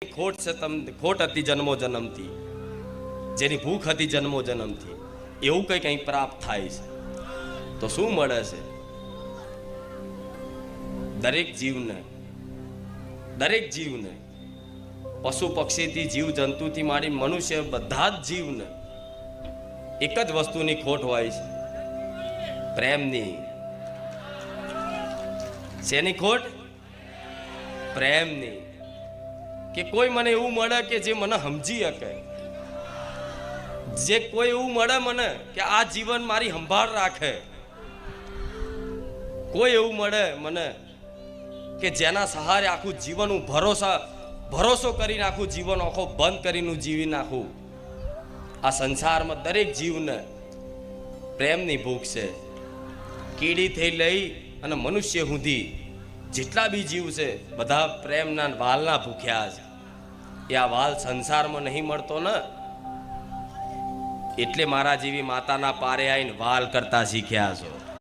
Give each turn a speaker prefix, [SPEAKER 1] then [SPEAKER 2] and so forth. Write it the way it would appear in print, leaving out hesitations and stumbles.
[SPEAKER 1] खोट से तम खोट હતી જન્મો જન્મથી, જેની ભૂખ હતી જન્મો જન્મથી, એવું કંઈ પ્રાપ્ત થાય છે તો શું મળે છે? દરેક જીવને પશુ પક્ષીથી જીવ જંતુથી માંડી મનુષ્ય બધા જ જીવને એક જ વસ્તુની ખોટ હોય છે, પ્રેમની. શેની ખોટ? પ્રેમની. કે કોઈ મને એવું મળે કે જે મને સમજી શકે, જે કોઈ એવું મળે મને કે આ જીવન મારી સંભાળ રાખે, કોઈ એવું મળે મને કે જેના સહારે આખું જીવન હું ભરોસો કરીને આખું જીવન આખો બંધ કરીને જીવી નાખું. આ સંસારમાં દરેક જીવને પ્રેમની ભૂખ છે. કીડીથી લઈ અને મનુષ્ય સુધી જેટલા બી જીવ છે બધા પ્રેમના વાલના ભૂખ્યા છે. એ આ વાલ સંસારમાં નહીં મળતો ને, એટલે મારા જેવી માતાના પારે આવીને વાલ કરતા શીખ્યા છો.